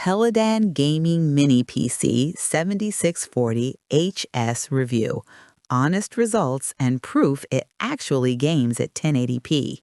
PELADN Gaming Mini-PC 7640HS review. Honest results and proof it actually games at 1080p.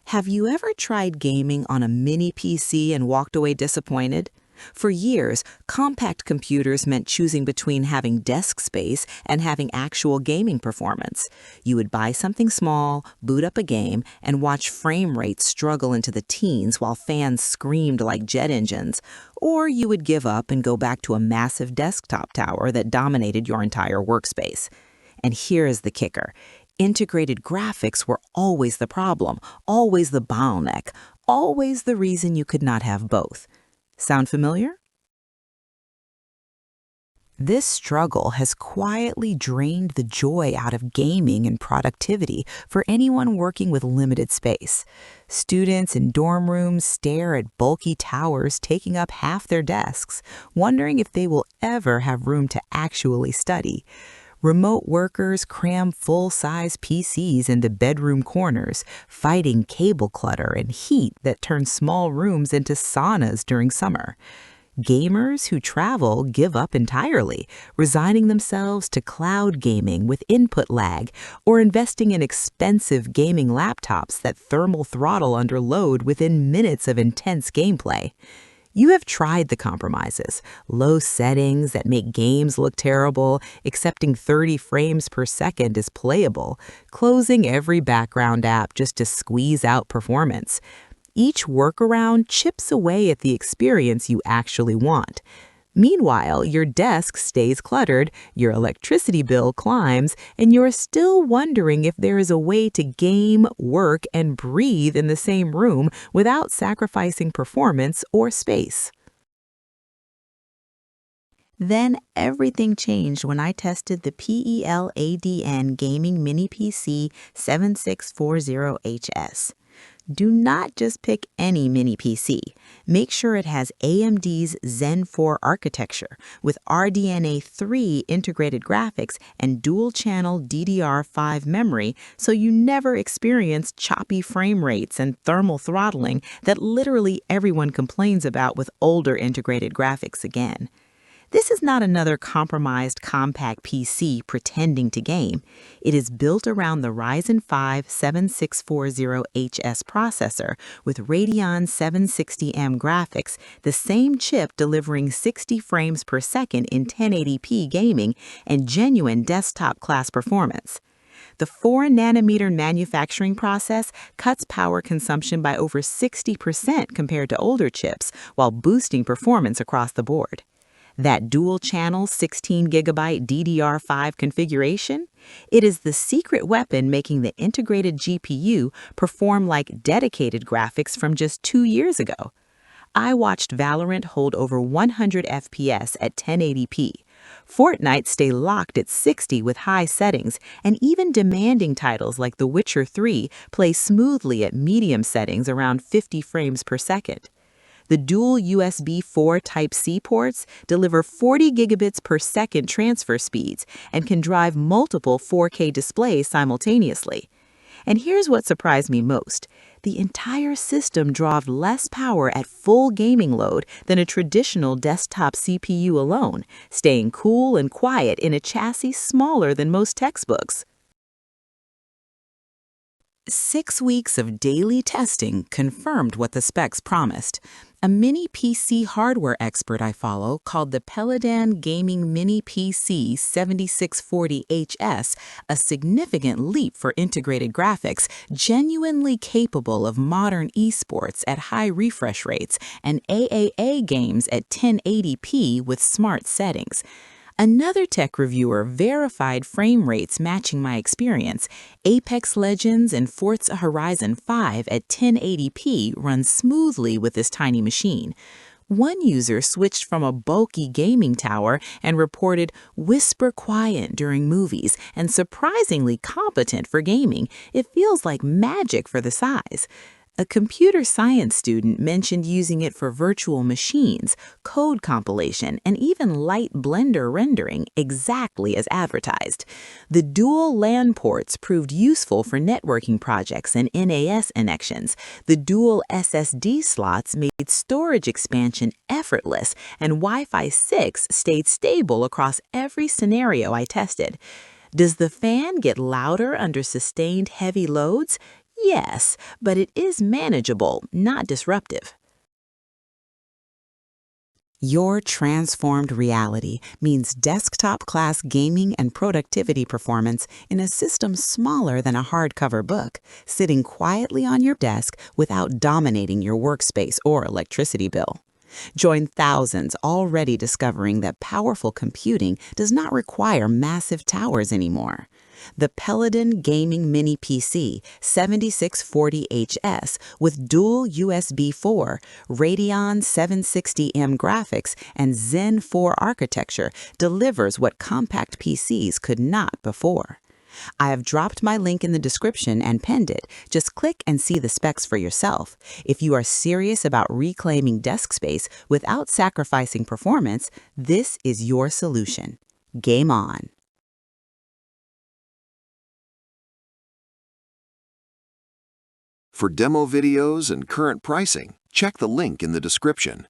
Have you ever tried gaming on a mini-PC and walked away disappointed? For years, compact computers meant choosing between having desk space and having actual gaming performance. You would buy something small, boot up a game, and watch frame rates struggle into the teens while fans screamed like jet engines. Or you would give up and go back to a massive desktop tower that dominated your entire workspace. And here is the kicker. Integrated graphics were always the problem, always the bottleneck, always the reason you could not have both. Sound familiar? This struggle has quietly drained the joy out of gaming and productivity for anyone working with limited space. Students in dorm rooms stare at bulky towers taking up half their desks, wondering if they will ever have room to actually study. Remote workers cram full-size PCs into bedroom corners, fighting cable clutter and heat that turns small rooms into saunas during summer. Gamers who travel give up entirely, resigning themselves to cloud gaming with input lag or investing in expensive gaming laptops that thermal throttle under load within minutes of intense gameplay. You have tried the compromises, low settings that make games look terrible, accepting 30 frames per second as playable, closing every background app just to squeeze out performance. Each workaround chips away at the experience you actually want. Meanwhile, your desk stays cluttered, your electricity bill climbs, and you're still wondering if there is a way to game, work, and breathe in the same room without sacrificing performance or space. Then everything changed when I tested the PELADN Gaming Mini-PC 7640HS. Do not just pick any mini-PC. Make sure it has AMD's Zen 4 architecture with RDNA 3 integrated graphics and dual-channel DDR5 memory so you never experience choppy frame rates and thermal throttling that literally everyone complains about with older integrated graphics again. This is not another compromised compact PC pretending to game. It is built around the Ryzen 5 7640HS processor with Radeon 760M graphics, the same chip delivering 60 frames per second in 1080p gaming and genuine desktop-class performance. The 4-nanometer manufacturing process cuts power consumption by over 60% compared to older chips while boosting performance across the board. That dual-channel 16GB DDR5 configuration? It is the secret weapon making the integrated GPU perform like dedicated graphics from just 2 years ago. I watched Valorant hold over 100 FPS at 1080p. Fortnite stay locked at 60 with high settings, and even demanding titles like The Witcher 3 play smoothly at medium settings around 50 frames per second. The dual USB 4 Type-C ports deliver 40 gigabits per second transfer speeds and can drive multiple 4K displays simultaneously. And here's what surprised me most. The entire system drove less power at full gaming load than a traditional desktop CPU alone, staying cool and quiet in a chassis smaller than most textbooks. 6 weeks of daily testing confirmed what the specs promised. A mini-PC hardware expert I follow called the PELADN Gaming Mini-PC 7640HS a significant leap for integrated graphics, genuinely capable of modern esports at high refresh rates and AAA games at 1080p with smart settings. Another tech reviewer verified frame rates matching my experience. Apex Legends and Forza Horizon 5 at 1080p run smoothly with this tiny machine. One user switched from a bulky gaming tower and reported whisper quiet during movies and surprisingly competent for gaming. It feels like magic for the size. A computer science student mentioned using it for virtual machines, code compilation, and even light Blender rendering exactly as advertised. The dual LAN ports proved useful for networking projects and NAS connections. The dual SSD slots made storage expansion effortless, and Wi-Fi 6 stayed stable across every scenario I tested. Does the fan get louder under sustained heavy loads? Yes, but it is manageable, not disruptive. Your transformed reality means desktop-class gaming and productivity performance in a system smaller than a hardcover book, sitting quietly on your desk without dominating your workspace or electricity bill. Join thousands already discovering that powerful computing does not require massive towers anymore. The PELADN Gaming Mini-PC 7640HS with dual USB 4, Radeon 760M graphics, and Zen 4 architecture delivers what compact PCs could not before. I have dropped my link in the description and pinned it. Just click and see the specs for yourself. If you are serious about reclaiming desk space without sacrificing performance, this is your solution. Game on. For demo videos and current pricing, check the link in the description.